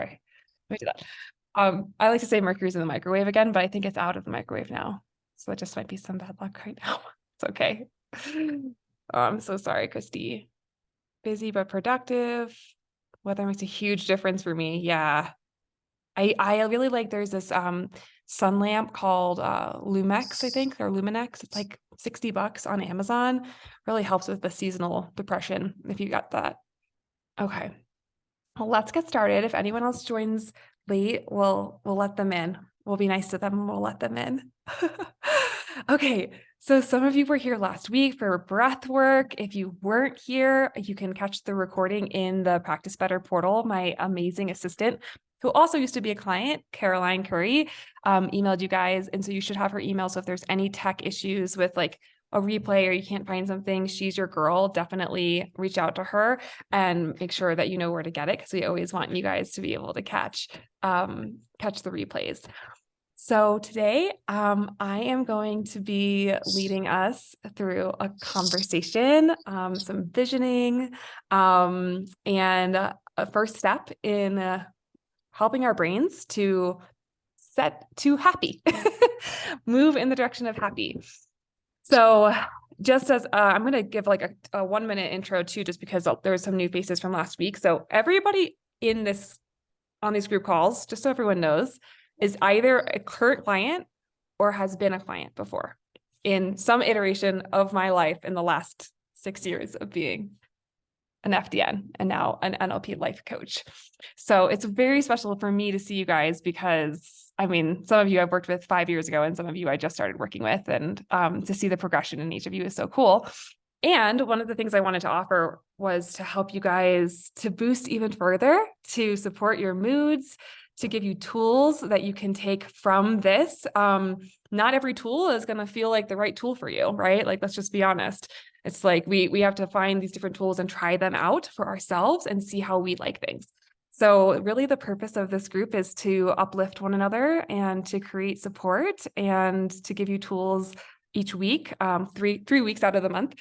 Sorry. Let me do that. I like to say Mercury's in the microwave again, but I think it's out of the microwave now. So it just might be some bad luck right now. It's okay. I'm so sorry, Christy. Busy but productive. Weather makes a huge difference for me. Yeah. I really like, there's this sun lamp called Lumex, I think, or Luminex. It's like $60 on Amazon. Really helps with the seasonal depression if you got that. Okay. Well, let's get started. If anyone else joins late, we'll let them in. We'll be nice to them and we'll let them in. Okay, so some of you were here last week for breath work. If you weren't here, you can catch the recording in the Practice Better portal. My amazing assistant, who also used to be a client, Caroline Curry, emailed you guys. And so you should have her email. So if there's any tech issues with like a replay or you can't find something, she's your girl. Definitely reach out to her and make sure that you know where to get it, because we always want you guys to be able to catch the replays. So today, I am going to be leading us through a conversation, some visioning, and a first step in helping our brains to set to happy, move in the direction of happy. So just as I'm going to give like a 1-minute intro too, just because there's some new faces from last week. So everybody on these group calls, just so everyone knows, is either a current client or has been a client before in some iteration of my life in the last 6 years of being an FDN and now an NLP life coach. So it's very special for me to see you guys because, I mean, some of you I've worked with 5 years ago and some of you I just started working with, and to see the progression in each of you is so cool. And one of the things I wanted to offer was to help you guys to boost even further, to support your moods, to give you tools that you can take from this. Not every tool is going to feel like the right tool for you, right? Like, let's just be honest. It's like we have to find these different tools and try them out for ourselves and see how we like things. So really the purpose of this group is to uplift one another and to create support and to give you tools each week, three weeks out of the month.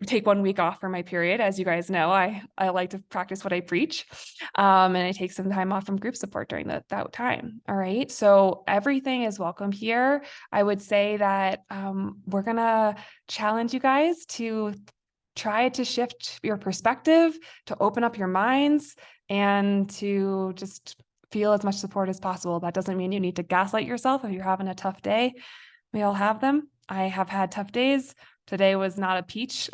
Take 1 week off for my period. As you guys know, I like to practice what I preach. And I take some time off from group support during that time. All right. So everything is welcome here. I would say that we're going to challenge you guys to try to shift your perspective, to open up your minds, and to just feel as much support as possible. That doesn't mean you need to gaslight yourself if you're having a tough day. We all have them. I have had tough days. Today was not a peach.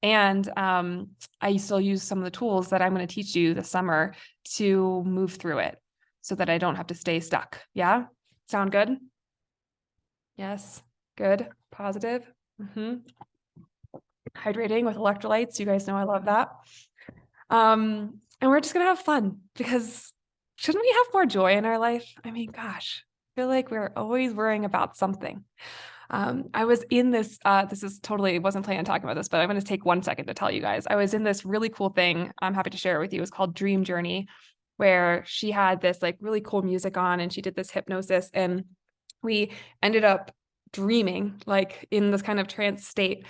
And I still use some of the tools that I'm going to teach you this summer to move through it so that I don't have to stay stuck. Yeah? Sound good? Yes. Good. Positive. Hydrating with electrolytes. You guys know I love that. And we're just going to have fun, because shouldn't we have more joy in our life? I mean, gosh, I feel like we're always worrying about something. I was in this, wasn't planning on talking about this, but I'm going to take 1 second to tell you guys. I was in this really cool thing. I'm happy to share it with you. It's called Dream Journey, where she had this like really cool music on and she did this hypnosis, and we ended up dreaming like in this kind of trance state.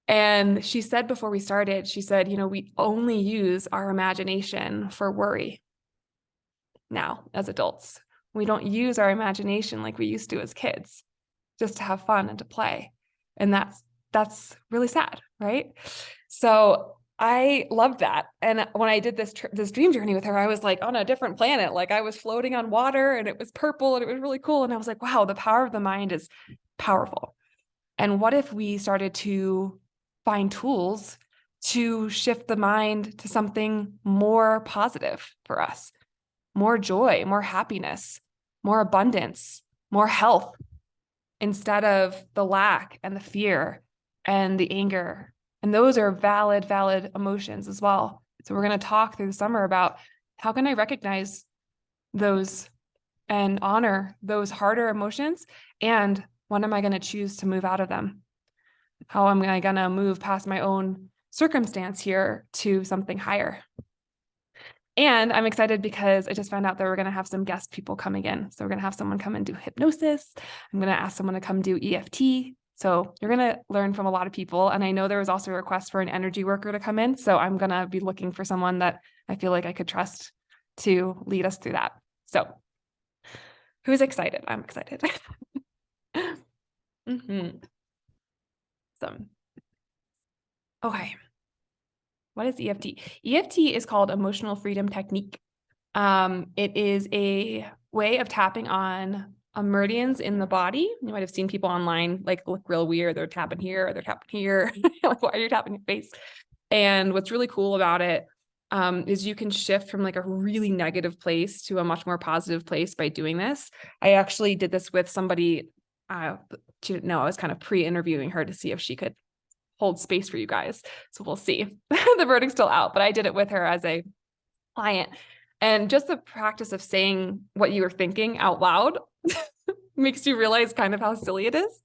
And she said before we started, she said, we only use our imagination for worry now as adults. We don't use our imagination like we used to as kids, just to have fun and to play. And that's really sad, right? So I loved that. And when I did this dream journey with her, I was like on a different planet. Like I was floating on water and it was purple and it was really cool. And I was like, wow, the power of the mind is powerful. And what if we started to find tools to shift the mind to something more positive for us, more joy, more happiness, more abundance, more health, instead of the lack and the fear and the anger. And those are valid emotions as well. So we're going to talk through the summer about how can I recognize those and honor those harder emotions, and when am I going to choose to move out of them? How am I going to move past my own circumstance here to something higher? And I'm excited because I just found out that we're going to have some guest people coming in. So we're going to have someone come and do hypnosis. I'm going to ask someone to come do EFT. So you're going to learn from a lot of people. And I know there was also a request for an energy worker to come in. So I'm going to be looking for someone that I feel like I could trust to lead us through that. So who's excited? I'm excited. So, okay. What is EFT? EFT is called Emotional Freedom Technique. It is a way of tapping on meridians in the body. You might have seen people online like look real weird. They're tapping here, or they're tapping here. Like, why are you tapping your face? And what's really cool about it is you can shift from like a really negative place to a much more positive place by doing this. I actually did this with somebody. She didn't know I was kind of pre-interviewing her to see if she could hold space for you guys. So we'll see. The verdict's still out, but I did it with her as a client. And just the practice of saying what you were thinking out loud makes you realize kind of how silly it is.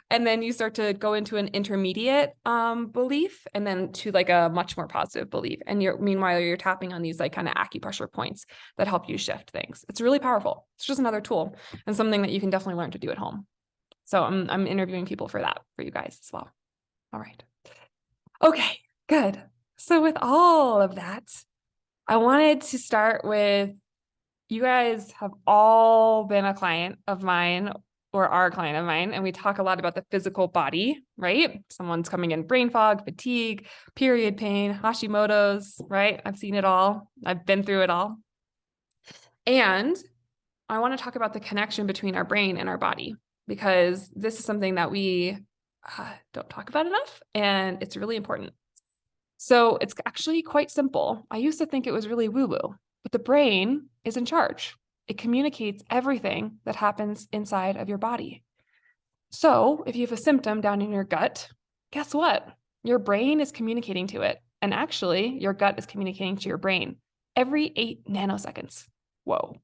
And then you start to go into an intermediate belief, and then to like a much more positive belief. And meanwhile, you're tapping on these like kind of acupressure points that help you shift things. It's really powerful. It's just another tool and something that you can definitely learn to do at home. So I'm interviewing people for that for you guys as well. All right. Okay, good. So with all of that, I wanted to start with, you guys have all been a client of mine or are a client of mine, and we talk a lot about the physical body, right? Someone's coming in brain fog, fatigue, period pain, Hashimoto's, right? I've seen it all. I've been through it all. And I want to talk about the connection between our brain and our body, because this is something that we don't talk about enough, and it's really important. So it's actually quite simple. I used to think it was really woo-woo, but the brain is in charge. It communicates everything that happens inside of your body. So if you have a symptom down in your gut, guess what? Your brain is communicating to it. And actually, your gut is communicating to your brain every 8 nanoseconds. Whoa.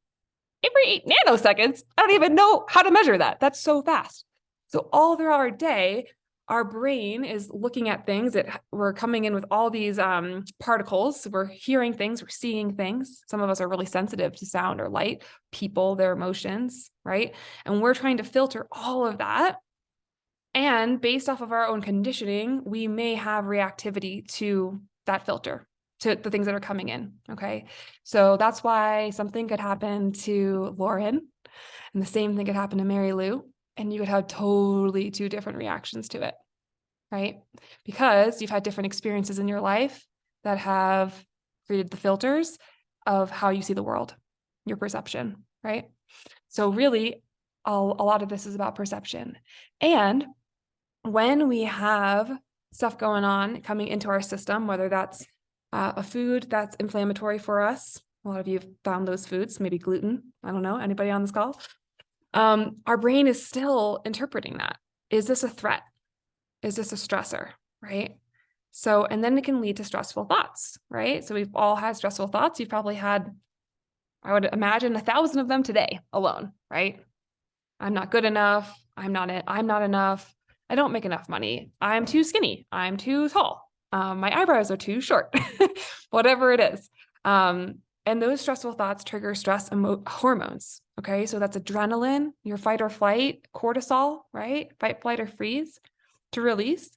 Every 8 nanoseconds? I don't even know how to measure that. That's so fast. So all throughout our day, our brain is looking at things that we're coming in with all these particles. We're hearing things, we're seeing things. Some of us are really sensitive to sound or light, people, their emotions, right? And we're trying to filter all of that. And based off of our own conditioning, we may have reactivity to that filter, to the things that are coming in, okay? So that's why something could happen to Lauren, and the same thing could happen to Mary Lou, and you could have totally 2 different reactions to it, right? Because you've had different experiences in your life that have created the filters of how you see the world, your perception, right? So really, a lot of this is about perception. And when we have stuff going on coming into our system, whether that's a food that's inflammatory for us, a lot of you have found those foods, maybe gluten, I don't know, anybody on this call? Our brain is still interpreting that. Is this a threat? Is this a stressor, right? So, and then it can lead to stressful thoughts, right? So we've all had stressful thoughts. You've probably had, I would imagine, 1,000 of them today alone, right? I'm not good enough. I'm not enough. I don't make enough money. I'm too skinny. I'm too tall. My eyebrows are too short, whatever it is. And those stressful thoughts trigger stress hormones. Okay. So that's adrenaline, your fight or flight, cortisol, right? Fight, flight, or freeze to release.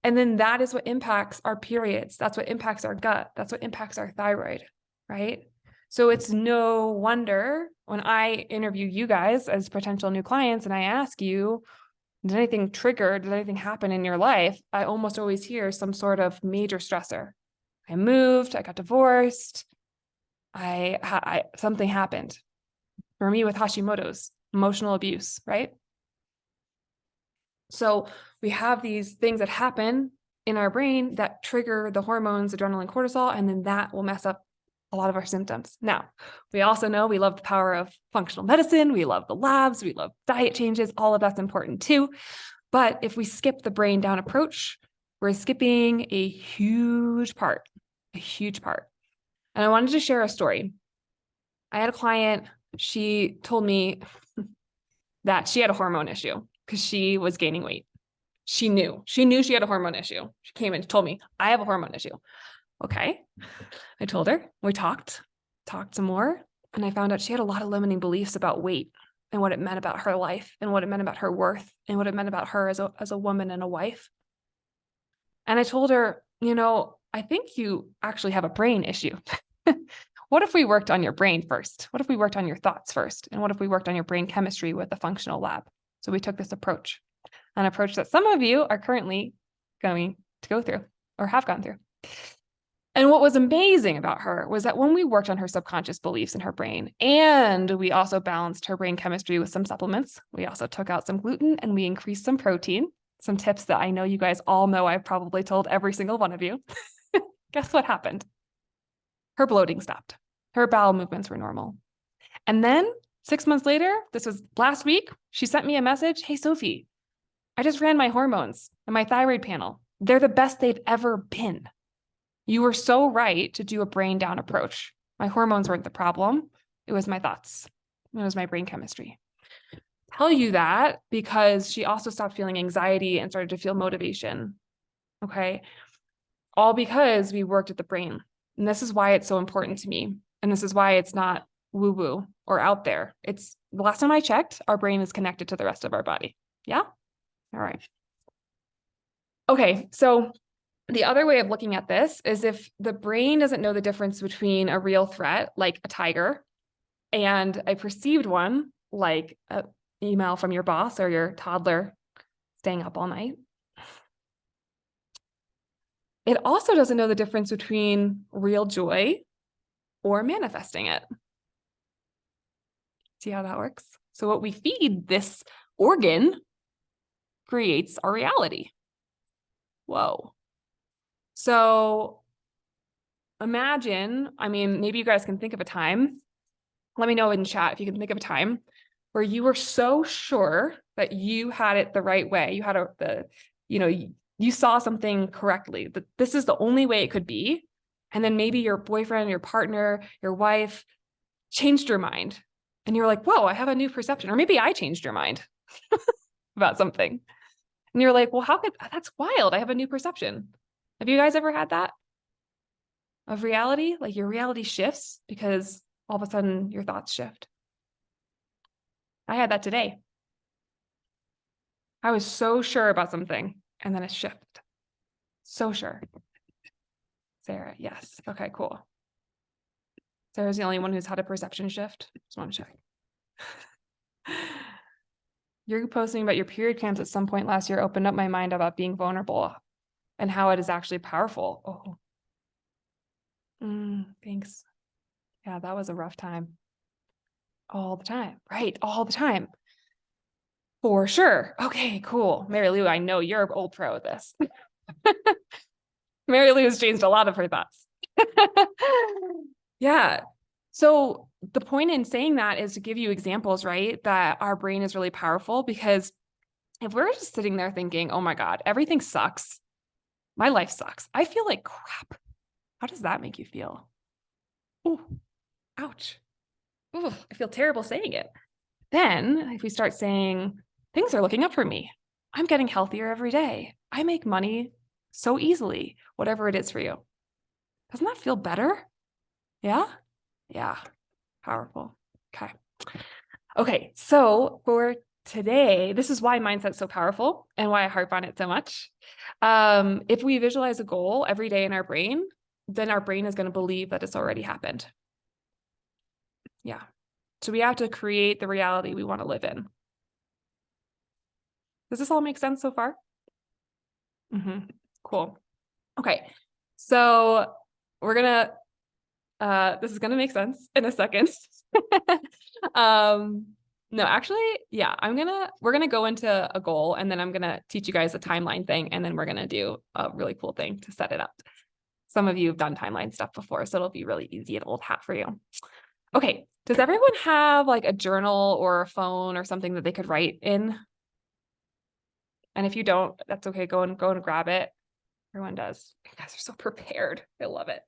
And then that is what impacts our periods. That's what impacts our gut. That's what impacts our thyroid, right? So it's no wonder when I interview you guys as potential new clients and I ask you, did anything trigger, did anything happen in your life? I almost always hear some sort of major stressor. I moved, I got divorced, something happened. For me with Hashimoto's, emotional abuse, right? So we have these things that happen in our brain that trigger the hormones, adrenaline, cortisol, and then that will mess up a lot of our symptoms. Now, we also know we love the power of functional medicine. We love the labs. We love diet changes. All of that's important too. But if we skip the brain down approach, we're skipping a huge part. And I wanted to share a story. I had a client, she told me that she had a hormone issue because she was gaining weight. She knew she had a hormone issue. She came in and told me, I have a hormone issue. Okay. I told her, we talked some more. And I found out she had a lot of limiting beliefs about weight and what it meant about her life and what it meant about her worth and what it meant about her as a woman and a wife. And I told her, I think you actually have a brain issue. What if we worked on your brain first? What if we worked on your thoughts first? And what if we worked on your brain chemistry with a functional lab? So we took this approach, an approach that some of you are currently going to go through or have gone through. And what was amazing about her was that when we worked on her subconscious beliefs in her brain, and we also balanced her brain chemistry with some supplements, we also took out some gluten and we increased some protein, some tips that I know you guys all know I've probably told every single one of you. Guess what happened? Her bloating stopped. Her bowel movements were normal. And then 6 months later, this was last week, she sent me a message. Hey, Sophie, I just ran my hormones and my thyroid panel. They're the best they've ever been. You were so right to do a brain down approach. My hormones weren't the problem. It was my thoughts. It was my brain chemistry. Tell you that because she also stopped feeling anxiety and started to feel motivation. Okay. All because we worked at the brain. And this is why it's so important to me. And this is why it's not woo-woo or out there. It's the last time I checked, our brain is connected to the rest of our body. Yeah. All right. Okay. So the other way of looking at this is if the brain doesn't know the difference between a real threat, like a tiger, and a perceived one, like an email from your boss or your toddler staying up all night, it also doesn't know the difference between real joy or manifesting it. See how that works? So what we feed this organ creates our reality. Whoa. So imagine, I mean, maybe you guys can think of a time. Let me know in chat if you can think of a time where you were so sure that you had it the right way. You had you saw something correctly, that this is the only way it could be. And then maybe your boyfriend, your partner, your wife changed your mind. And you're like, whoa, I have a new perception. Or maybe I changed your mind about something. And you're like, well, that's wild. I have a new perception. Have you guys ever had that? Of reality? Like your reality shifts because all of a sudden your thoughts shift. I had that today. I was so sure about something and then it shifted. So sure. Sarah, yes. Okay, cool. Sarah's the only one who's had a perception shift. Just want to check. You're posting about your period cramps at some point last year opened up my mind about being vulnerable and how it is actually powerful. Oh, thanks. Yeah, that was a rough time. All the time, right? All the time. For sure. Okay, cool. Mary Lou, I know you're an old pro at this. Mary Lou has changed a lot of her thoughts. Yeah. So the point in saying that is to give you examples, right? That our brain is really powerful, because if we're just sitting there thinking, oh my God, everything sucks. My life sucks. I feel like crap. How does that make you feel? Oh, ouch. Ooh, I feel terrible saying it. Then if we start saying, things are looking up for me. I'm getting healthier every day. I make money so easily, whatever it is for you. Doesn't that feel better? Yeah? Yeah. Powerful. Okay. Okay. So for today, this is why mindset's so powerful and why I harp on it so much. If we visualize a goal every day in our brain, then our brain is going to believe that it's already happened. Yeah. So we have to create the reality we want to live in. Does this all make sense so far? Cool. Okay. So we're going to, this is going to make sense in a second. No, actually, yeah, we're going to go into a goal and then I'm going to teach you guys a timeline thing. And then we're going to do a really cool thing to set it up. Some of you have done timeline stuff before, so it'll be really easy and old hat for you. Okay. Does everyone have like a journal or a phone or something that they could write in? And if you don't, that's okay. Go and grab it. Everyone does. You guys are so prepared. I love it.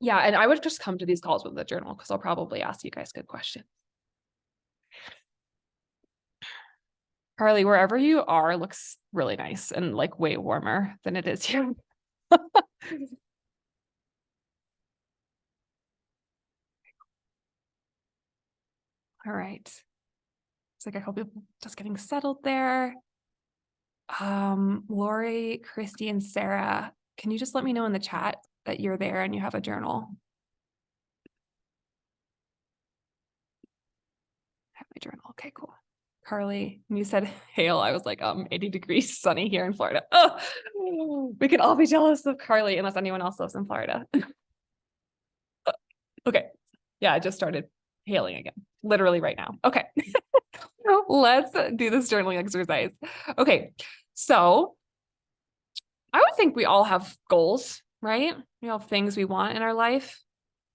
Yeah, and I would just come to these calls with a journal because I'll probably ask you guys good questions. Carly, wherever you are looks really nice and like way warmer than it is here. All right. It's like I hope you're just getting settled there. Lori, Christy, and Sarah, can you just let me know in the chat that you're there and you have a journal? have my journal. Okay, cool. Carly, when you said hail, I was like, 80 degrees sunny here in Florida. Oh, we can all be jealous of Carly unless anyone else lives in Florida. Okay. Yeah, I just started hailing again, literally right now. Okay. Let's do this journaling exercise. Okay. So I would think we all have goals, right? We all have things we want in our life.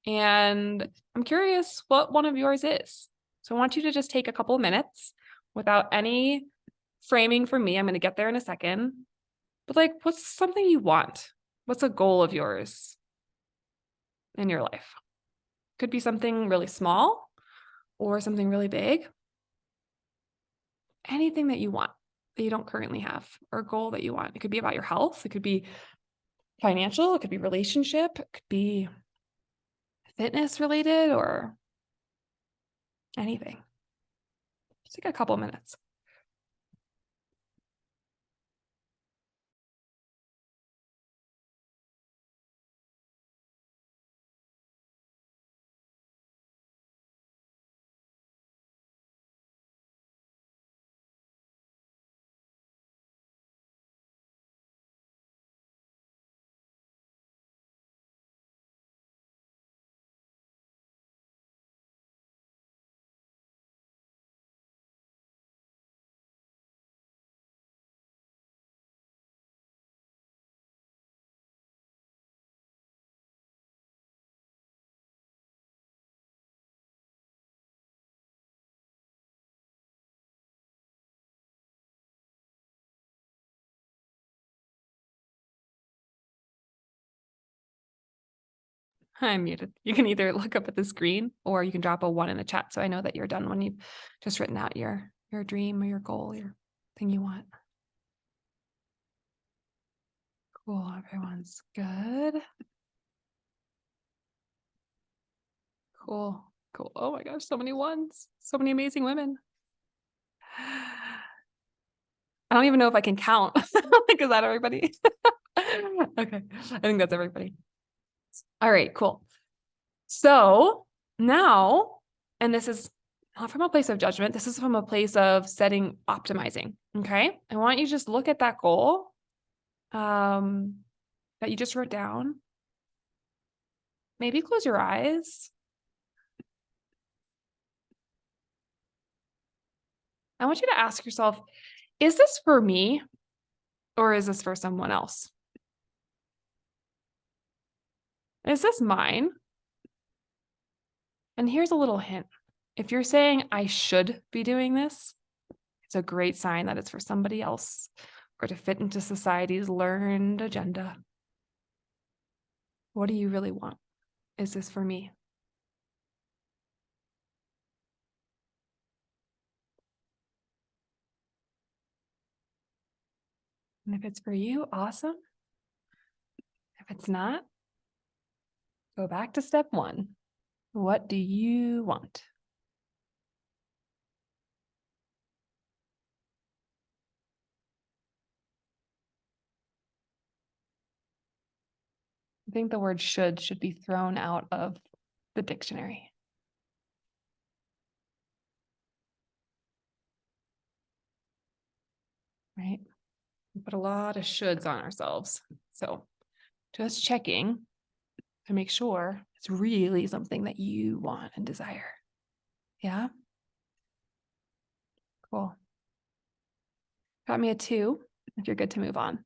And I'm curious what one of yours is. So I want you to just take a couple of minutes without any framing from me. I'm going to get there in a second. But like, what's something you want? What's a goal of yours in your life? Could be something really small or something really big. Anything that you want that you don't currently have, or a goal that you want. It could be about your health. It could be financial. It could be relationship. It could be fitness related or anything. Just take a couple minutes. I'm muted. You can either look up at the screen or you can drop a 1 in the chat so I know that you're done when you've just written out your dream or your goal, your thing you want. Cool. Everyone's good. Cool. Cool. Oh my gosh, so many ones. So many amazing women. I don't even know if I can count. Like, is that everybody? Okay. I think that's everybody. All right, cool. So now, and this is not from a place of judgment, this is from a place of optimizing. Okay. I want you to just look at that goal that you just wrote down. Maybe close your eyes. I want you to ask yourself, is this for me or is this for someone else? Is this mine? And here's a little hint. If you're saying I should be doing this, it's a great sign that it's for somebody else or to fit into society's learned agenda. What do you really want? Is this for me? And if it's for you, awesome. If it's not, go back to step 1. What do you want? I think the word should be thrown out of the dictionary. Right? We put a lot of shoulds on ourselves. So just checking to make sure it's really something that you want and desire. Yeah? Cool. Got me a 2 if you're good to move on.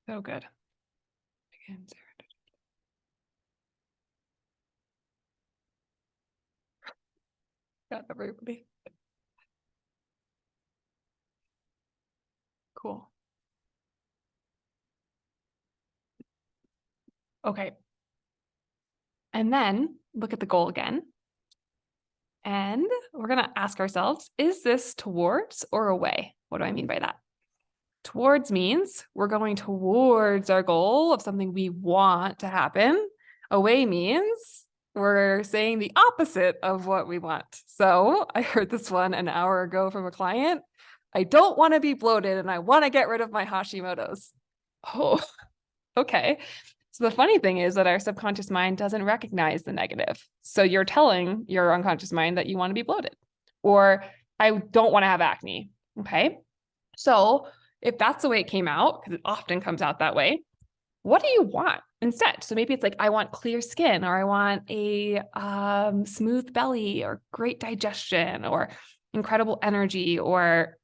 So good. Again, got everybody. Cool. Okay. And then look at the goal again. And we're going to ask ourselves, is this towards or away? What do I mean by that? Towards means we're going towards our goal of something we want to happen. Away means we're saying the opposite of what we want. So I heard this one an hour ago from a client. I don't want to be bloated and I want to get rid of my Hashimoto's. Oh, okay. So the funny thing is that our subconscious mind doesn't recognize the negative. So you're telling your unconscious mind that you want to be bloated, or I don't want to have acne. Okay. So if that's the way it came out, because it often comes out that way, what do you want instead? So maybe it's like, I want clear skin, or I want a smooth belly, or great digestion, or incredible energy, or,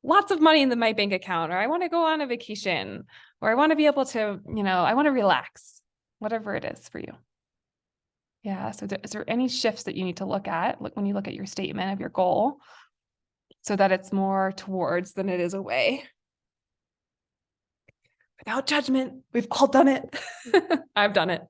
lots of money in my bank account, or I want to go on a vacation, or I want to be able to, I want to relax, whatever it is for you. Yeah. So is there any shifts that you need to look at when you look at your statement of your goal, so that it's more towards than it is away? Without judgment. We've all done it. I've done it.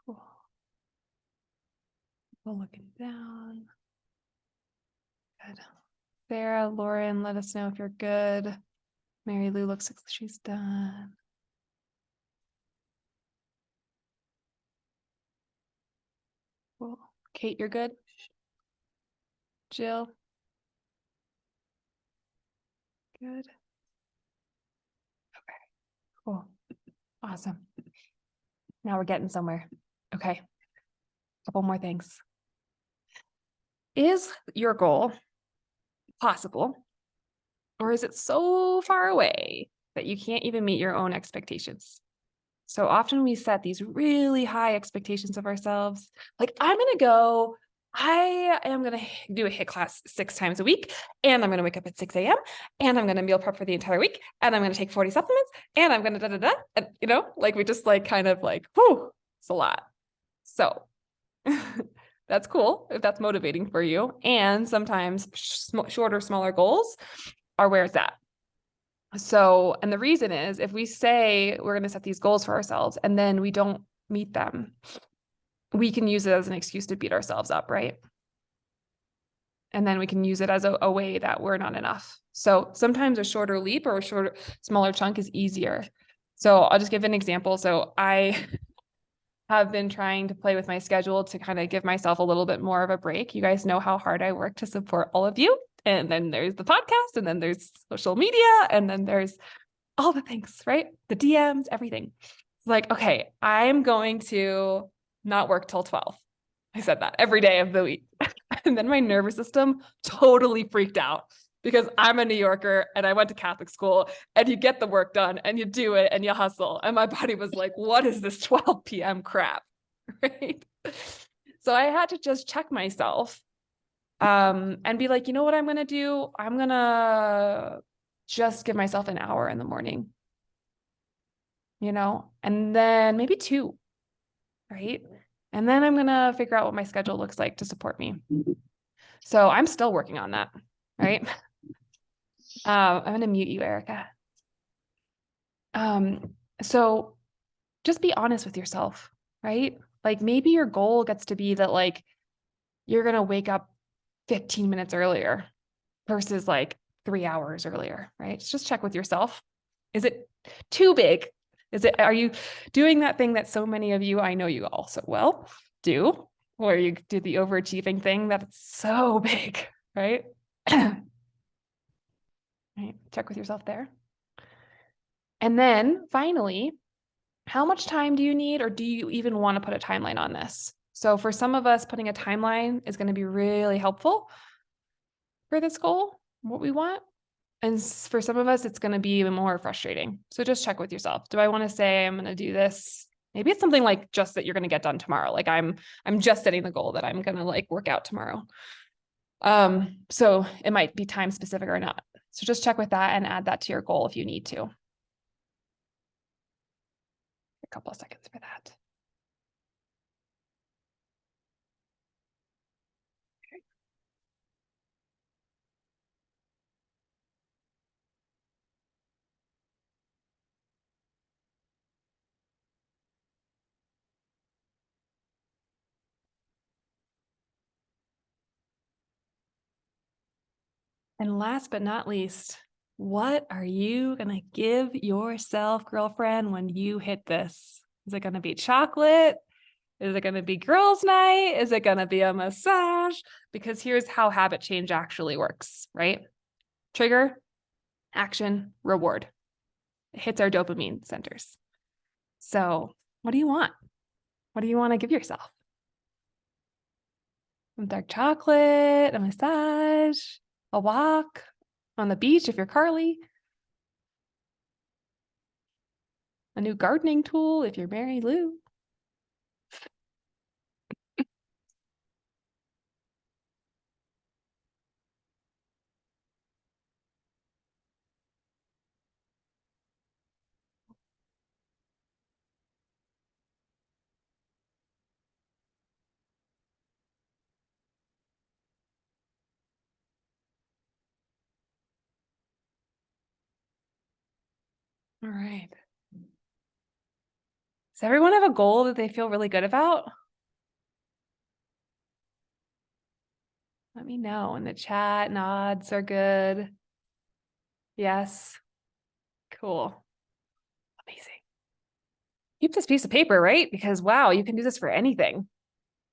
Cool. We're looking down. Good. Sarah, Lauren, let us know if you're good. Mary Lou looks like she's done. Cool. Kate, you're good? Jill? Good. Okay. Cool. Awesome. Now we're getting somewhere. Okay. Couple more things. Is your goal possible, or is it so far away that you can't even meet your own expectations? So often we set these really high expectations of ourselves. Like, I am going to do a HIIT class 6 times a week, and I'm going to wake up at 6 a.m. and I'm going to meal prep for the entire week, and I'm going to take 40 supplements, and I'm going to da-da-da. And, like, we just kind of whew, it's a lot. So that's cool if that's motivating for you. And sometimes shorter, smaller goals are where it's at. So, and the reason is, if we say we're going to set these goals for ourselves and then we don't meet them, we can use it as an excuse to beat ourselves up, right? And then we can use it as a way that we're not enough. So sometimes a shorter leap or a shorter, smaller chunk is easier. So I'll just give an example. So I have been trying to play with my schedule to kind of give myself a little bit more of a break. You guys know how hard I work to support all of you. And then there's the podcast, and then there's social media, and then there's all the things, right? The DMs, everything. Like, okay, I'm going to not work till 12. I said that every day of the week. And then my nervous system totally freaked out, because I'm a New Yorker and I went to Catholic school, and you get the work done and you do it and you hustle. And my body was like, what is this 12 p.m. crap? Right. So I had to just check myself and be like, you know what I'm going to do? I'm going to just give myself an hour in the morning, and then maybe 2, right? And then I'm going to figure out what my schedule looks like to support me. So I'm still working on that, right? I'm going to mute you, Erica. So just be honest with yourself, right? Like, maybe your goal gets to be that, you're going to wake up 15 minutes earlier versus 3 hours earlier, right? Just check with yourself. Is it too big? Are you doing that thing that so many of you, I know you also well, do, where you do the overachieving thing that's so big, right? Right. Check with yourself there. And then finally, how much time do you need, or do you even want to put a timeline on this? So for some of us, putting a timeline is going to be really helpful for this goal, what we want. And for some of us, it's going to be even more frustrating. So just check with yourself. Do I want to say I'm going to do this? Maybe it's something like just that you're going to get done tomorrow. Like, I'm just setting the goal that I'm going to work out tomorrow. So it might be time specific or not. So just check with that and add that to your goal if you need to. A couple of seconds for that. And last but not least, what are you going to give yourself, girlfriend, when you hit this? Is it going to be chocolate? Is it going to be girls' night? Is it going to be a massage? Because here's how habit change actually works, right? Trigger, action, reward. It hits our dopamine centers. So what do you want? What do you want to give yourself? Some dark chocolate, a massage, a walk on the beach if you're Carly, a new gardening tool if you're Mary Lou. All right. Does everyone have a goal that they feel really good about? Let me know in the chat. Nods are good. Yes. Cool. Amazing. Keep this piece of paper, right? Because wow, you can do this for anything.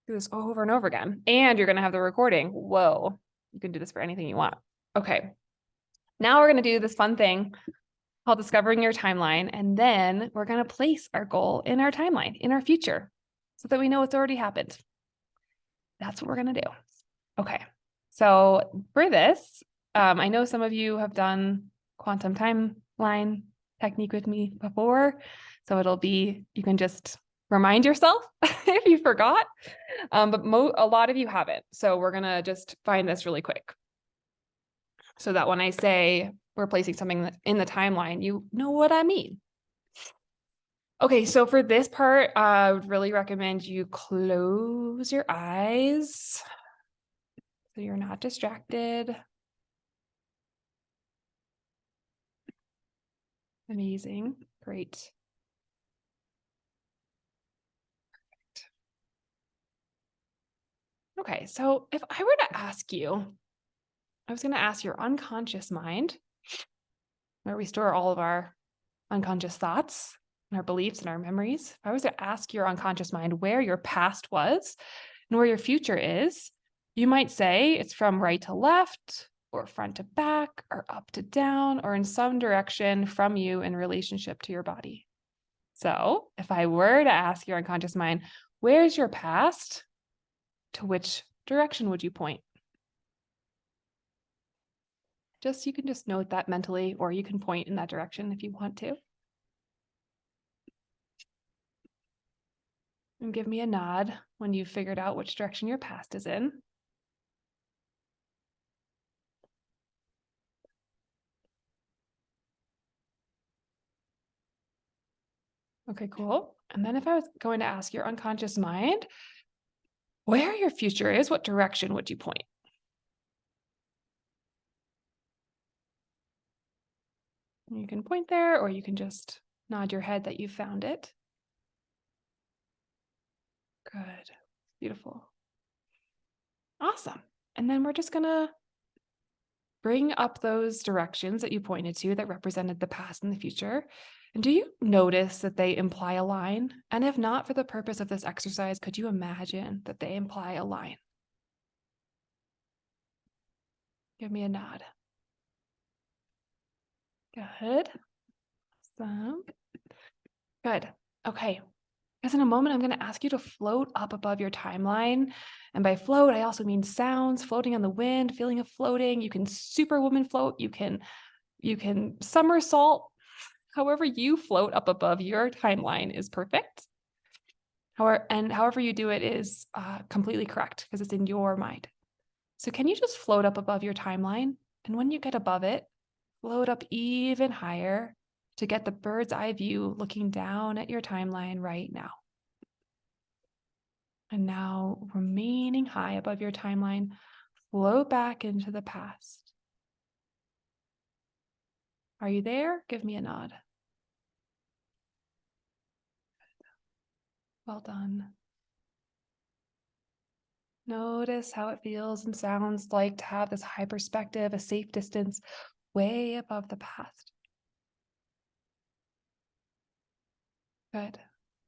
Do this over and over again. And you're going to have the recording. Whoa. You can do this for anything you want. Okay. Now we're going to do this fun thing called discovering your timeline. And then we're going to place our goal in our timeline, in our future, so that we know it's already happened. That's what we're going to do. Okay. So for this, I know some of you have done quantum timeline technique with me before. So it'll be, you can just remind yourself if you forgot, but a lot of you haven't. So we're going to just find this really quick, so that when I say we're placing something in the timeline, you know what I mean. Okay, so for this part, I would really recommend you close your eyes so you're not distracted. Amazing. Great. Okay, so if I were to ask you, I was going to ask your unconscious mind, where we store all of our unconscious thoughts and our beliefs and our memories. If I was to ask your unconscious mind where your past was and where your future is, you might say it's from right to left, or front to back, or up to down, or in some direction from you in relationship to your body. So if I were to ask your unconscious mind, where's your past? To which direction would you point? You can just note that mentally, or you can point in that direction if you want to. And give me a nod when you've figured out which direction your past is in. Okay, cool. And then if I was going to ask your unconscious mind, where your future is, what direction would you point? You can point there, or you can just nod your head that you found it. Good. Beautiful. Awesome. And then we're just going to bring up those directions that you pointed to that represented the past and the future. And do you notice that they imply a line? And if not, for the purpose of this exercise, could you imagine that they imply a line? Give me a nod. Good. Awesome. Good. Okay. Because in a moment, I'm going to ask you to float up above your timeline. And by float, I also mean sounds, floating on the wind, feeling of floating. You can superwoman float. You can somersault. However you float up above your timeline is perfect. However you do it is completely correct, because it's in your mind. So can you just float up above your timeline? And when you get above it, float up even higher to get the bird's eye view looking down at your timeline right now. And now, remaining high above your timeline, float back into the past. Are you there? Give me a nod. Well done. Notice how it feels and sounds like to have this high perspective, a safe distance way above the past. Good.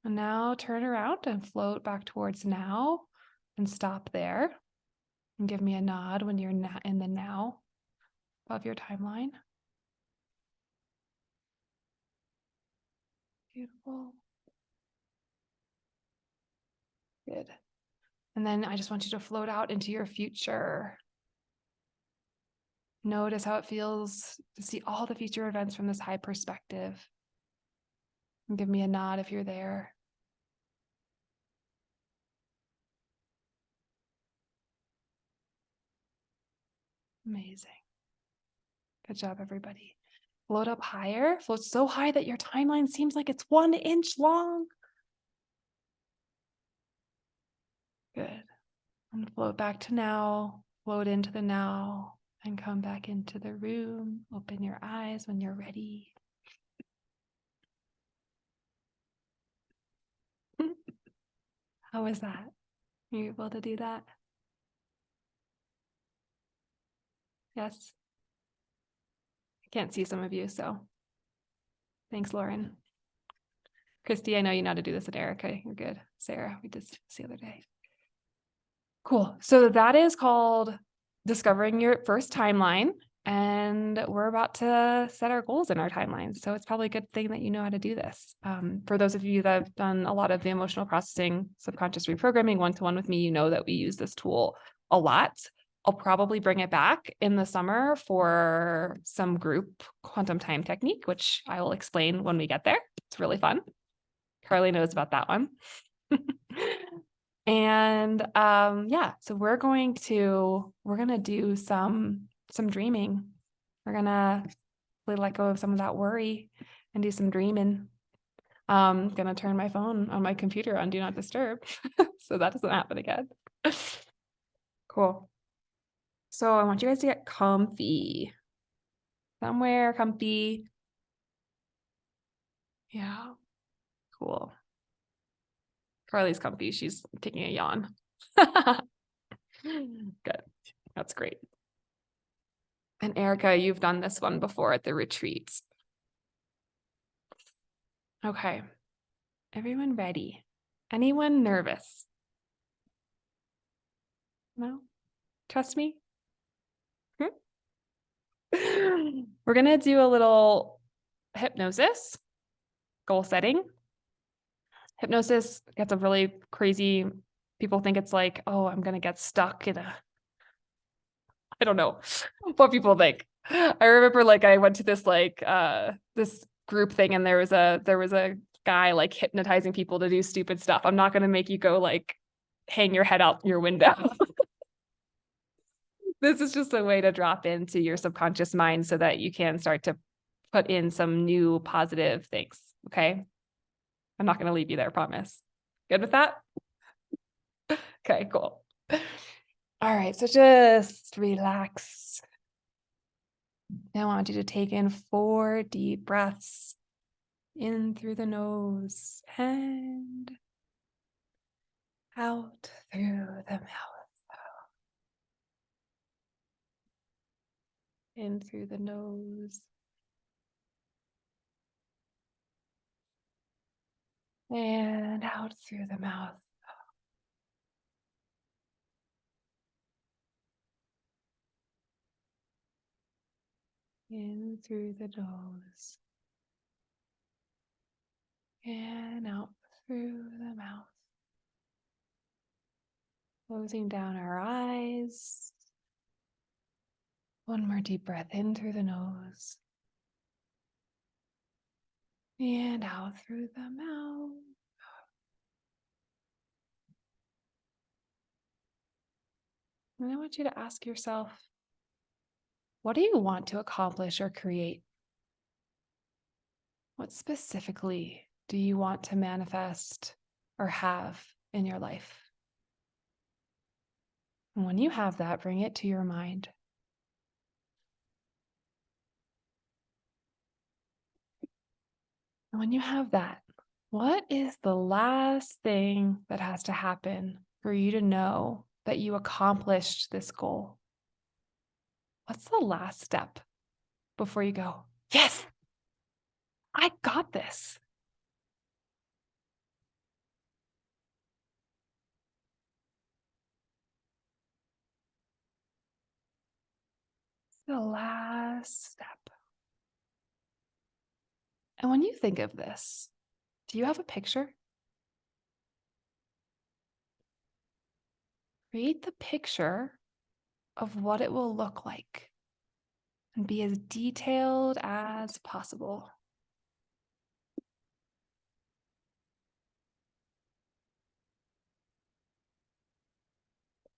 And now turn around and float back towards now and stop there. And give me a nod when you're in the now above your timeline. Beautiful. Good. And then I just want you to float out into your future. Notice how it feels to see all the future events from this high perspective. And give me a nod if you're there. Amazing. Good job, everybody. Float up higher. Float so high that your timeline seems like it's 1 inch long. Good. And float back to now. Float into the now and come back into the room. Open your eyes when you're ready. How was that? Are you able to do that? Yes. I can't see some of you, so thanks, Lauren. Christy, I know you know how to do this, and Erica, you're good. Sarah, we did this the other day. Cool. So that is called discovering your first timeline. And we're about to set our goals in our timeline. So it's probably a good thing that you know how to do this. For those of you that have done a lot of the emotional processing, subconscious reprogramming one-to-one with me, you know that we use this tool a lot. I'll probably bring it back in the summer for some group quantum time technique, which I will explain when we get there. It's really fun. Carly knows about that one. And yeah, so we're gonna do some dreaming. We're gonna really let go of some of that worry and do some dreaming. Gonna turn my phone on my computer on do not disturb so that doesn't happen again. Cool. So I want you guys to get comfy. Somewhere comfy. Yeah. Cool. Carly's comfy. She's taking a yawn. Good. That's great. And Erica, you've done this one before at the retreats. Okay. Everyone ready? Anyone nervous? No? Trust me? We're going to do a little hypnosis, goal setting. Hypnosis gets a really crazy, people think it's like, oh, I'm going to get stuck in I don't know what people think. I remember like I went to this this group thing and there was a guy like hypnotizing people to do stupid stuff. I'm not going to make you go like hang your head out your window. This is just a way to drop into your subconscious mind so that you can start to put in some new positive things. Okay. I'm not going to leave you there, promise. Good with that? Okay, cool. All right. So just relax. Now I want you to take in 4 deep breaths in through the nose and out through the mouth. In through the nose and out through the mouth. In through the nose and out through the mouth. Closing down our eyes. One more deep breath in through the nose and out through the mouth. And I want you to ask yourself, what do you want to accomplish or create? What specifically do you want to manifest or have in your life? And when you have that, bring it to your mind. And when you have that, what is the last thing that has to happen for you to know that you accomplished this goal, what's the last step before you go, yes, I got this? The last step. And when you think of this, do you have a picture? Create the picture of what it will look like and be as detailed as possible.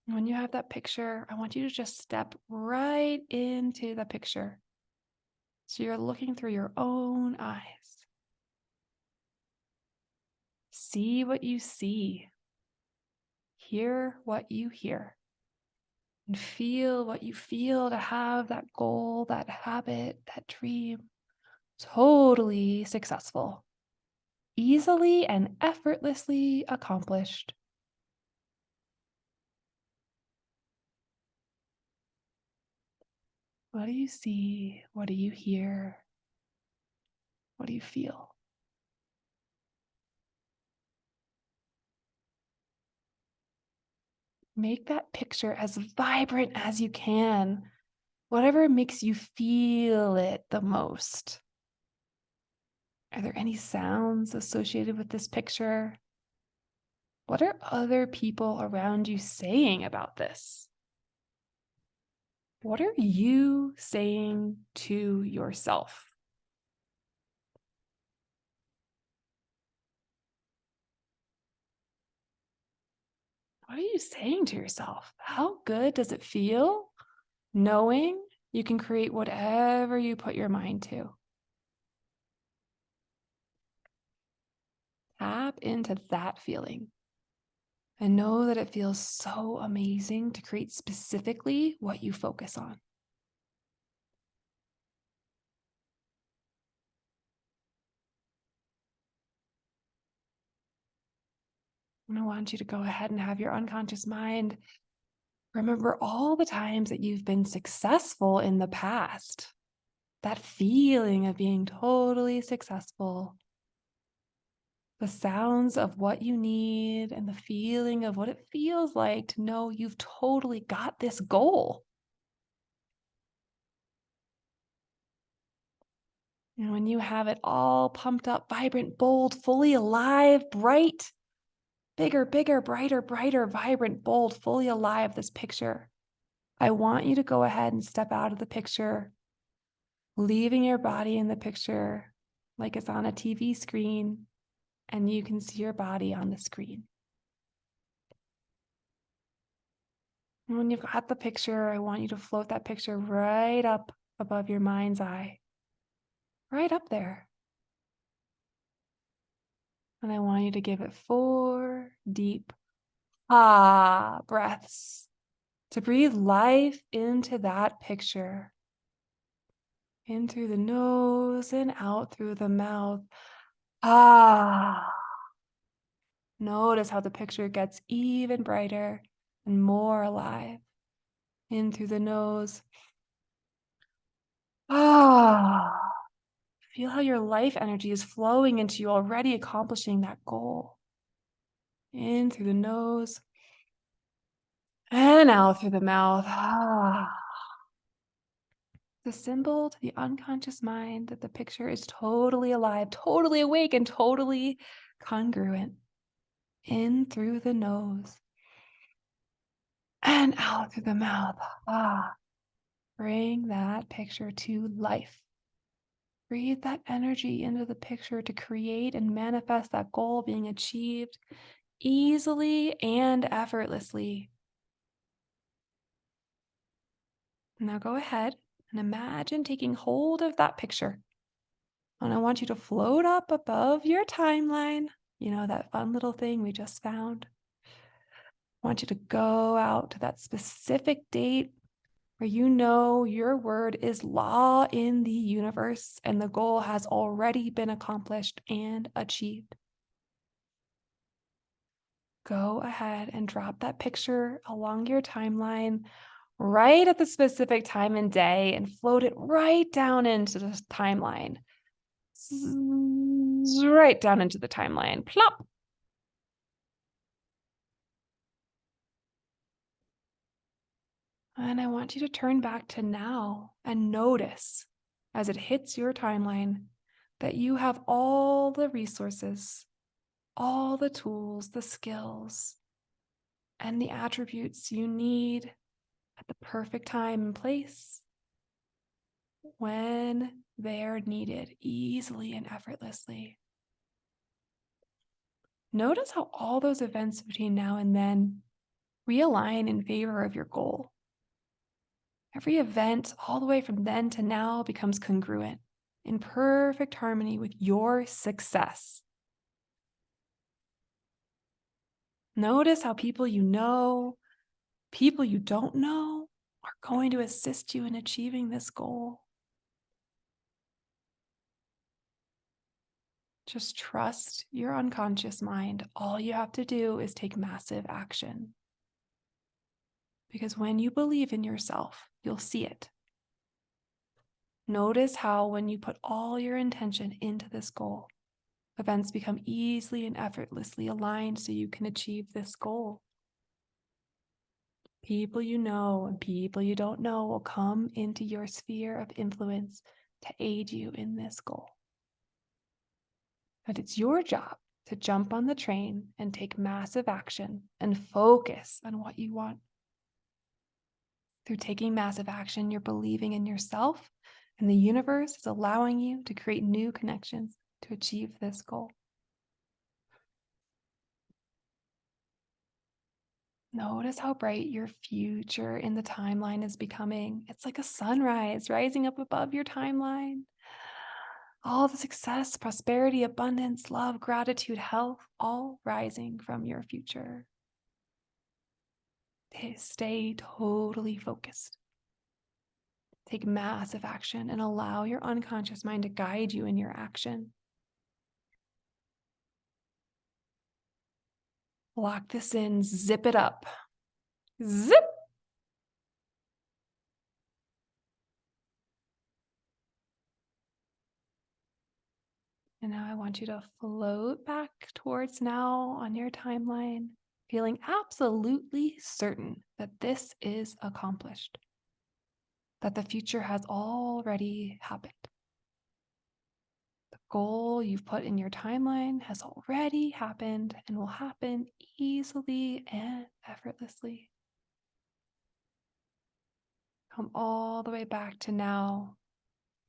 When you have that picture, I want you to just step right into the picture. So you're looking through your own eyes. See what you see. Hear what you hear. And feel what you feel to have that goal, that habit, that dream totally successful, easily and effortlessly accomplished. What do you see? What do you hear? What do you feel? Make that picture as vibrant as you can, whatever makes you feel it the most. Are there any sounds associated with this picture? What are other people around you saying about this? What are you saying to yourself? What are you saying to yourself? How good does it feel knowing you can create whatever you put your mind to? Tap into that feeling and know that it feels so amazing to create specifically what you focus on. And I want you to go ahead and have your unconscious mind remember all the times that you've been successful in the past. That feeling of being totally successful. The sounds of what you need and the feeling of what it feels like to know you've totally got this goal. And when you have it all pumped up, vibrant, bold, fully alive, bright, bigger, bigger, brighter, brighter, vibrant, bold, fully alive, this picture, I want you to go ahead and step out of the picture, leaving your body in the picture like it's on a TV screen and you can see your body on the screen. And when you've got the picture, I want you to float that picture right up above your mind's eye, right up there. And I want you to give it 4 deep breaths to breathe life into that picture. In through the nose and out through the mouth. Notice how the picture gets even brighter and more alive. In through the nose. Feel how your life energy is flowing into you already accomplishing that goal. In through the nose and out through the mouth. The symbol to the unconscious mind that the picture is totally alive, totally awake, and totally congruent. In through the nose and out through the mouth. Bring that picture to life. Breathe that energy into the picture to create and manifest that goal being achieved easily and effortlessly. Now go ahead and imagine taking hold of that picture. And I want you to float up above your timeline. You know, that fun little thing we just found. I want you to go out to that specific date where you know your word is law in the universe and the goal has already been accomplished and achieved. go ahead and drop that picture along your timeline right at the specific time and day and float it right down into the timeline. Right down into the timeline. Plop. And I want you to turn back to now and notice as it hits your timeline that you have all the resources, all the tools, the skills, and the attributes you need at the perfect time and place when they're needed easily and effortlessly. Notice how all those events between now and then realign in favor of your goal. Every event, all the way from then to now, becomes congruent, in perfect harmony with your success. Notice how people you know, people you don't know, are going to assist you in achieving this goal. Just trust your unconscious mind. All you have to do is take massive action. Because when you believe in yourself, you'll see it. Notice how when you put all your intention into this goal, events become easily and effortlessly aligned so you can achieve this goal. People you know and people you don't know will come into your sphere of influence to aid you in this goal. But it's your job to jump on the train and take massive action and focus on what you want. Through taking massive action, you're believing in yourself, and the universe is allowing you to create new connections to achieve this goal. Notice how bright your future in the timeline is becoming. It's like a sunrise rising up above your timeline. All the success, prosperity, abundance, love, gratitude, health, all rising from your future. Stay totally focused. Take massive action and allow your unconscious mind to guide you in your action. Lock this in, zip it up. Zip. And now I want you to float back towards now on your timeline, feeling absolutely certain that this is accomplished, that the future has already happened. The goal you've put in your timeline has already happened and will happen easily and effortlessly. Come all the way back to now.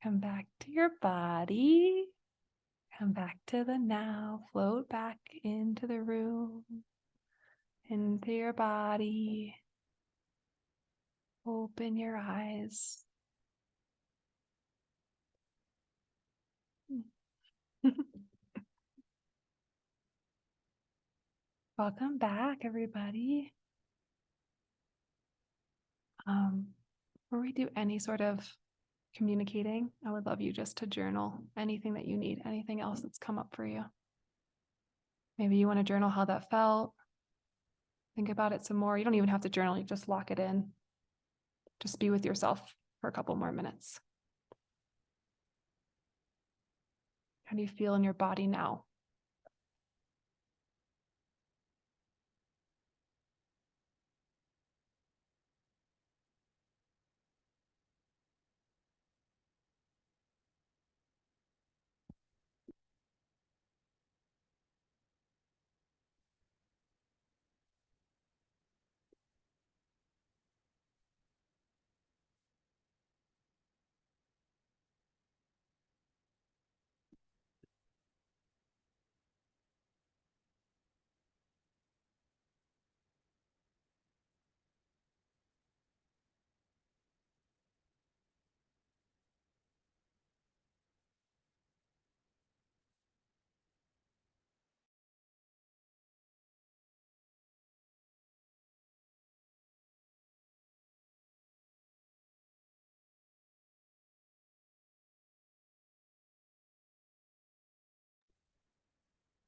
Come back to your body. Come back to the now. Float back into the room, into your body. Open your eyes. Welcome back, everybody. Before we do any sort of communicating, I would love you just to journal anything that you need, anything else that's come up for you. Maybe you want to journal how that felt. Think about it some more. You don't even have to journal, you just lock it in. Just be with yourself for a couple more minutes. How do you feel in your body now?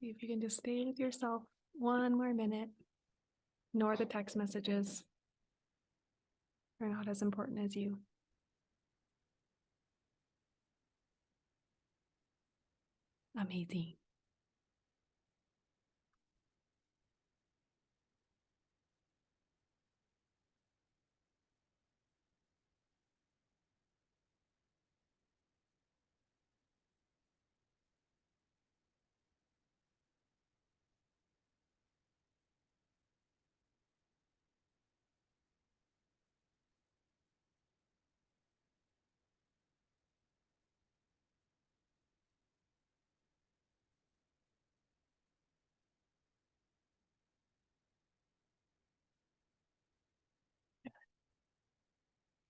See if you can just stay with yourself one more minute. Ignore the text messages. They're not as important as you. Amazing.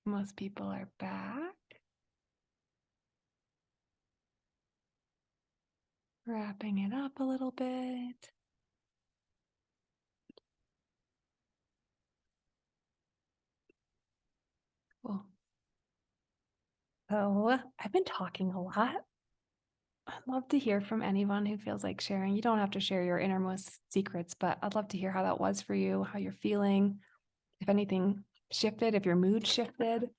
Most people are back. Wrapping it up a little bit. Cool. So I've been talking a lot. I'd love to hear from anyone who feels like sharing. You don't have to share your innermost secrets, but I'd love to hear how that was for you, how you're feeling, if anything shifted, if your mood shifted,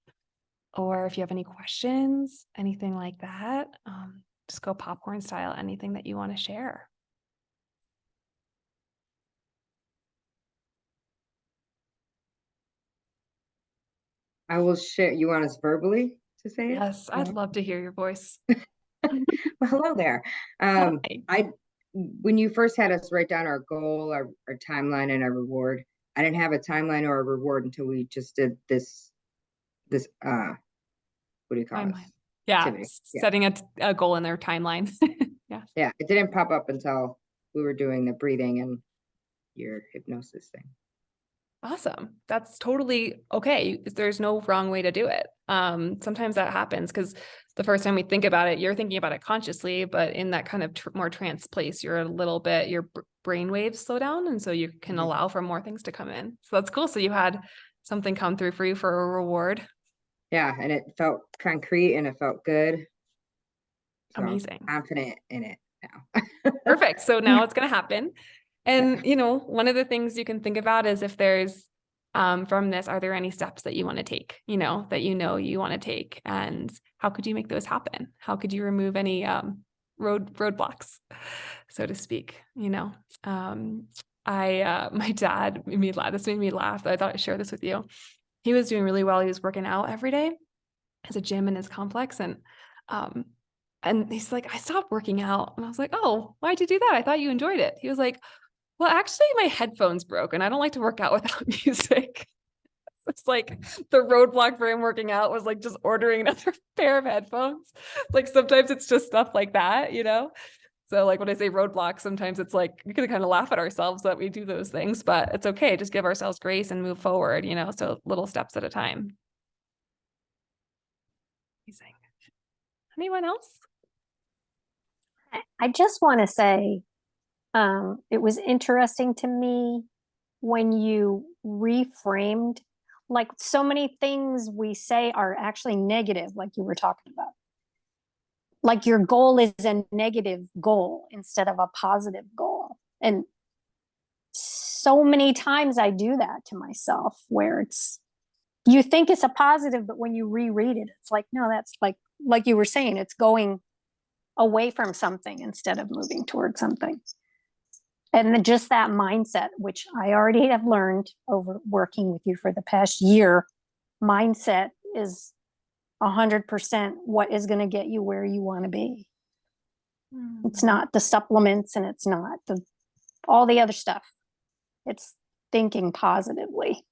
or if you have any questions, anything like that. Just go popcorn style, anything that you want to share. I will share. You want us verbally to say it? Yes, I'd love to hear your voice. Well, hello there. Hi. When you first had us write down our goal, our timeline, and our reward, I didn't have a timeline or a reward until we just did this what do you call it? Timeline. Yeah, Activity. Yeah. setting a goal in their timeline. Yeah. Yeah, it didn't pop up until we were doing the breathing and your hypnosis thing. Awesome. That's totally okay. There's no wrong way to do it. Sometimes that happens because the first time we think about it, you're thinking about it consciously, but in that kind of more trance place, you're a little bit, your brain waves slow down. And so you can allow for more things to come in. So that's cool. So you had something come through for you for a reward. Yeah, and it felt concrete and it felt good. So Amazing. I'm confident in it now. Perfect. So now it's going to happen. And, one of the things you can think about is if there's, from this, are there any steps that you want to take, that you want to take, and how could you make those happen? How could you remove any roadblocks, so to speak? My dad made me laugh. This made me laugh. I thought I'd share this with you. He was doing really well. He was working out every day as a gym in his complex, and he's like, I stopped working out. And I was like, oh, why'd you do that? I thought you enjoyed it. He was like, well, actually, my headphones broke and I don't like to work out without music. It's like the roadblock for him working out was like just ordering another pair of headphones. Like sometimes it's just stuff like that, So like when I say roadblock, sometimes it's like we could kind of laugh at ourselves that we do those things, but it's okay. Just give ourselves grace and move forward, so little steps at a time. Amazing. Anyone else? I just want to say, it was interesting to me when you reframed, like so many things we say are actually negative, like you were talking about. Like your goal is a negative goal instead of a positive goal. And so many times I do that to myself where you think it's a positive, but when you reread it, it's like, no, that's like you were saying, it's going away from something instead of moving towards something. And just that mindset, which I already have learned over working with you for the past year, mindset is 100% what is going to get you where you want to be. It's not the supplements and it's not all the other stuff. It's thinking positively.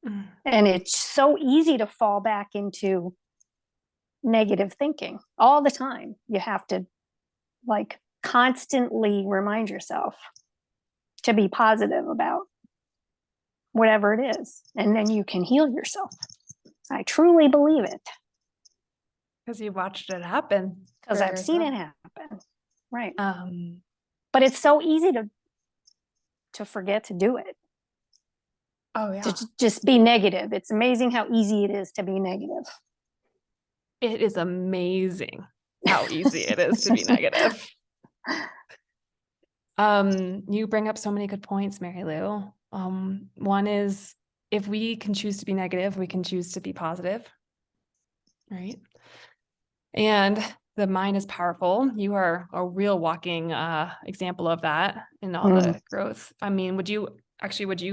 And it's so easy to fall back into negative thinking all the time. You have to constantly remind yourself to be positive about whatever it is, and then you can heal yourself. I truly believe it. Because you watched it happen. Because I've seen it happen. Right. But it's so easy to forget to do it. Oh, yeah. To just be negative. It's amazing how easy it is to be negative. It is amazing how easy it is to be negative. You bring up so many good points, Mary Lou. One is, if we can choose to be negative, we can choose to be positive, right? And the mind is powerful. You are a real walking example of that in all the growth. I mean, would you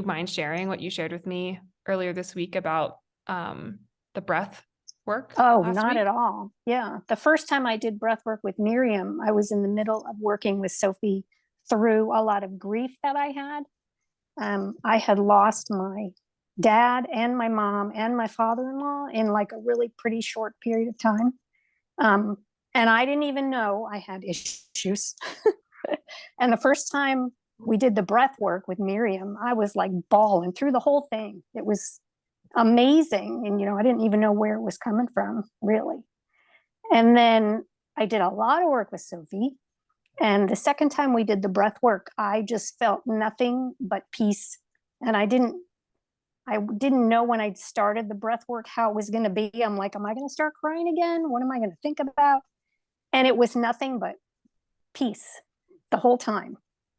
mind sharing what you shared with me earlier this week about the breath work? Oh, last not week? at all. Yeah. The first time I did breath work with Miriam, I was in the middle of working with Sophie through a lot of grief that I had. I had lost my dad and my mom and my father-in-law in like a really pretty short period of time. And I didn't even know I had issues. And the first time we did the breath work with Miriam, I was like bawling through the whole thing. It was amazing. And, I didn't even know where it was coming from, really. And then I did a lot of work with Sophie. And the second time we did the breath work, I just felt nothing but peace. And I didn't know when I started the breath work how it was going to be. I'm like, am I going to start crying again? What am I going to think about? And it was nothing but peace the whole time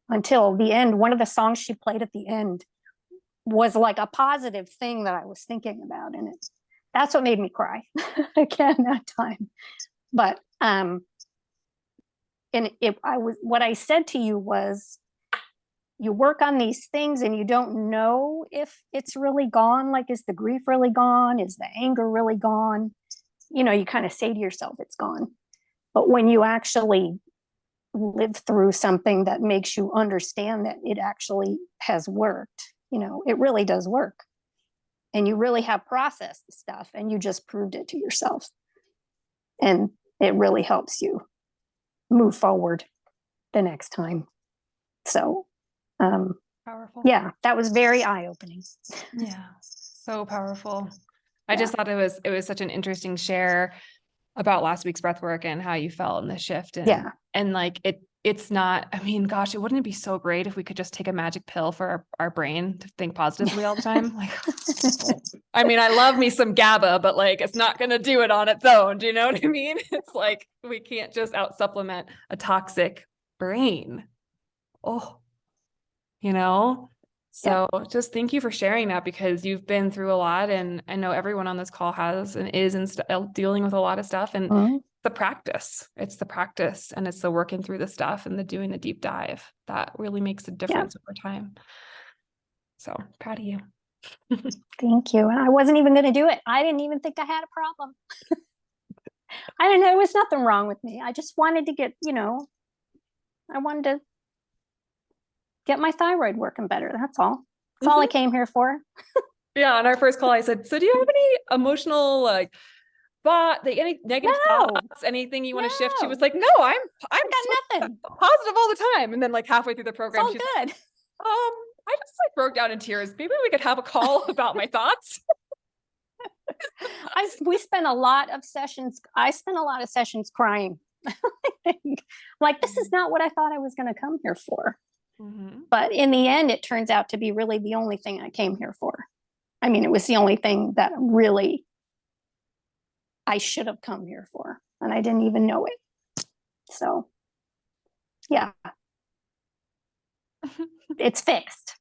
until the end. One of the songs she played at the end was like a positive thing that I was thinking about. And that's what made me cry again that time. But, what I said to you was, you work on these things and you don't know if it's really gone. Like, is the grief really gone? Is the anger really gone? You kind of say to yourself, it's gone. But when you actually live through something that makes you understand that it actually has worked, it really does work. And you really have processed the stuff and you just proved it to yourself. And it really helps you move forward the next time. So, Powerful. yeah, that was very eye-opening. Yeah, so powerful. I just thought it was such an interesting share about last week's breath work and how you felt in the shift. And like it's not, I mean, gosh, it wouldn't it be so great if we could just take a magic pill for our brain to think positively all the time? Like, I mean, I love me some GABA, but like, it's not going to do it on its own. Do you know what I mean? It's like, we can't just out supplement a toxic brain. So just thank you for sharing that, because you've been through a lot, and I know everyone on this call has and is dealing with a lot of stuff, and it's the practice and it's the working through the stuff and the doing the deep dive that really makes a difference over time. So proud of you. Thank you. And I wasn't even going to do it. I didn't even think I had a problem. I didn't know there was nothing wrong with me. I just wanted to get, I wanted to get my thyroid working better. That's all. That's all I came here for. Yeah. On our first call, I said, so do you have any emotional, like, any negative thoughts, anything you want to shift? She was like, no, I'm got nothing. Positive all the time. And then like halfway through the program, she's good. Like, I just like broke down in tears. Maybe we could have a call about my thoughts. We spent a lot of sessions. I spent a lot of sessions crying. Like, this is not what I thought I was going to come here for. But in the end, it turns out to be really the only thing I came here for. I mean, it was the only thing that really I should have come here for, and I didn't even know it. So, yeah, it's fixed.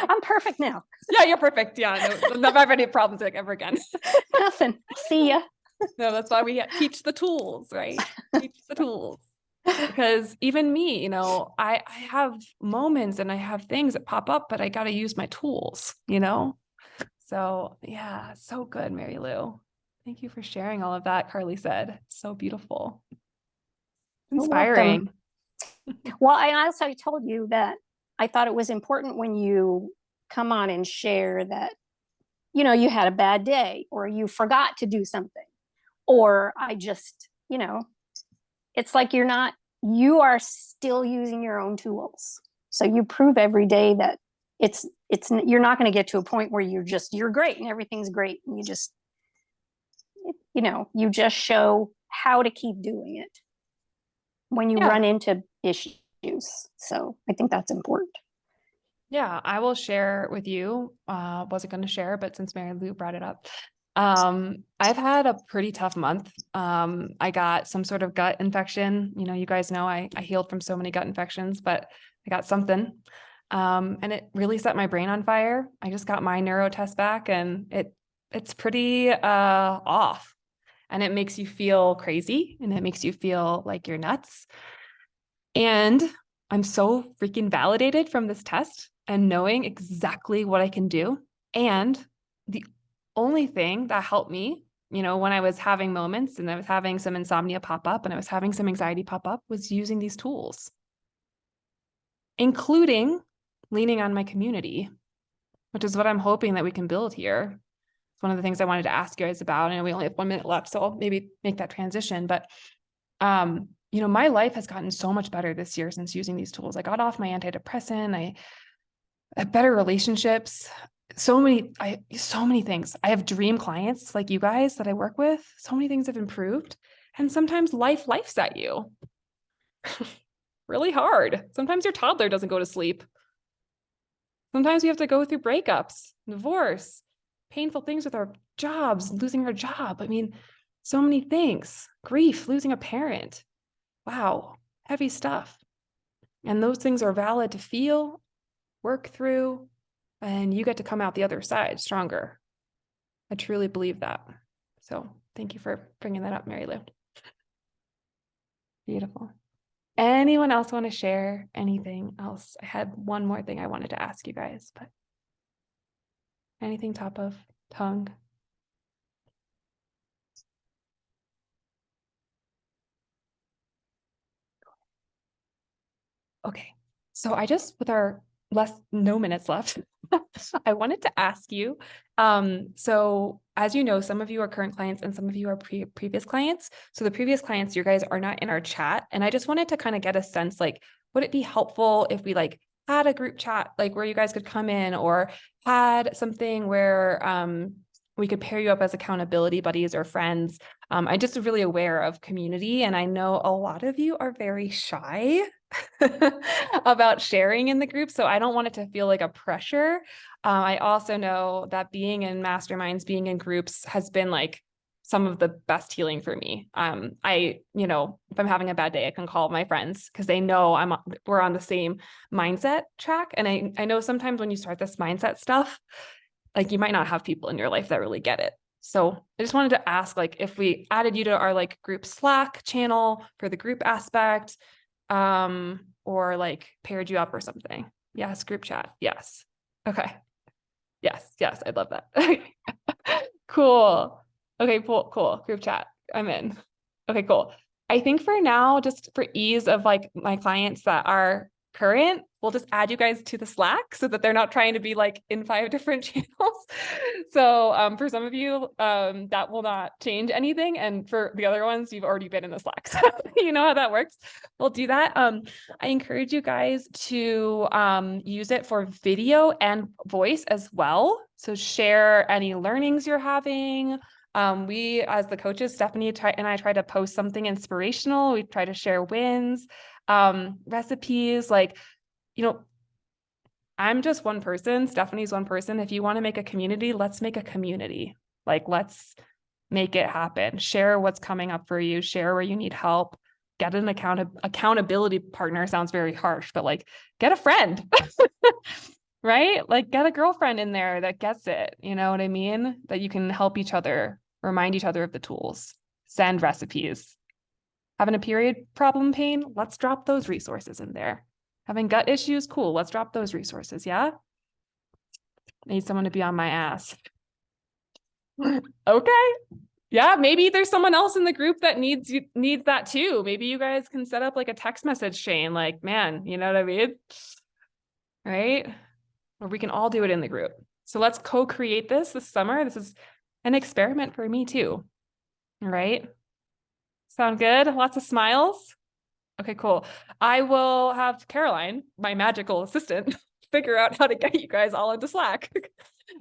I'm perfect now. Yeah, you're perfect. Yeah, no, never have any problems like ever again. Nothing. See ya. No, that's why we teach the tools, right? Teach the tools. Because even me, I have moments and I have things that pop up, but I got to use my tools, So yeah, so good, Mary Lou. Thank you for sharing all of that. Carly said, it's so beautiful. Inspiring. Well, I also told you that I thought it was important when you come on and share that, you had a bad day, or you forgot to do something, or I just, it's like you are still using your own tools. So you prove every day that you're not going to get to a point where you're great and everything's great. And you just show how to keep doing it when you run into issues. So I think that's important. Yeah, I will share with you. Wasn't going to share, but since Mary Lou brought it up, I've had a pretty tough month. I got some sort of gut infection. You guys know I healed from so many gut infections, but I got something. And it really set my brain on fire. I just got my neuro test back and it's pretty off, and it makes you feel crazy and it makes you feel like you're nuts. And I'm so freaking validated from this test and knowing exactly what I can do. And the only thing that helped me, you know, when I was having moments and I was having some insomnia pop up and I was having some anxiety pop up, was using these tools, including leaning on my community, which is what I'm hoping that we can build here. It's one of the things I wanted to ask you guys about, and we only have 1 minute left, so I'll maybe make that transition. But you know, my life has gotten so much better this year since using these tools. I got off my antidepressant. I had better relationships. So many things. I have dream clients like you guys that I work with. So many things have improved. And sometimes life's at you really hard. Sometimes your toddler doesn't go to sleep. Sometimes we have to go through breakups, divorce, painful things with our jobs, losing our job. I mean, so many things. Grief, losing a parent. Wow, heavy stuff. And those things are valid to feel, work through, and you get to come out the other side stronger. I truly believe that. So thank you for bringing that up, Mary Lou. Beautiful. Anyone else want to share anything else? I had one more thing I wanted to ask you guys, but anything top of tongue? Okay, so I just, with our no minutes left, I wanted to ask you, so as you know, some of you are current clients and some of you are previous clients. So the previous clients, you guys are not in our chat. And I just wanted to kind of get a sense, like, would it be helpful if we like had a group chat, like where you guys could come in, or had something where we could pair you up as accountability buddies or friends? I'm just really aware of community, and I know a lot of you are very shy about sharing in the group. So I don't want it to feel like a pressure. I also know that being in masterminds, being in groups has been like some of the best healing for me. You know, if I'm having a bad day, I can call my friends because they know we're on the same mindset track. And I know sometimes when you start this mindset stuff, like you might not have people in your life that really get it. So I just wanted to ask, like, if we added you to our like group Slack channel for the group aspect, or like paired you up or something. Yes, group chat. Yes. Okay. Yes, I'd love that. Cool. Okay, cool. Group chat. I'm in. Okay, cool. I think for now, just for ease of like my clients that are current, we'll just add you guys to the Slack so that they're not trying to be like in 5 different channels. So for some of you, that will not change anything. And for the other ones, you've already been in the Slack. So you know how that works. We'll do that. I encourage you guys to use it for video and voice as well. So share any learnings you're having. We, as the coaches, Stephanie and I try to post something inspirational. We try to share wins, recipes, like, you know, I'm just one person. Stephanie's one person. If you want to make a community, let's make a community. Like, let's make it happen. Share what's coming up for you. Share where you need help. Get an accountability partner. Sounds very harsh, but like, get a friend, right? Like, get a girlfriend in there that gets it. You know what I mean? That you can help each other, remind each other of the tools, send recipes. Having a period problem, pain, let's drop those resources in there. Having gut issues, cool, let's drop those resources, yeah? I need someone to be on my ass. Okay. Yeah, maybe there's someone else in the group that needs that too. Maybe you guys can set up like a text message chain, like, man, you know what I mean? Right? Or we can all do it in the group. So let's co-create this summer. This is an experiment for me too. All right. Sound good? Lots of smiles. Okay, cool. I will have Caroline, my magical assistant, figure out how to get you guys all into Slack.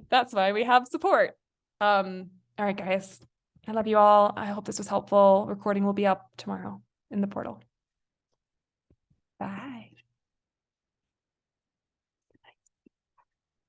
That's why we have support. All right, guys. I love you all. I hope this was helpful. Recording will be up tomorrow in the portal. Bye.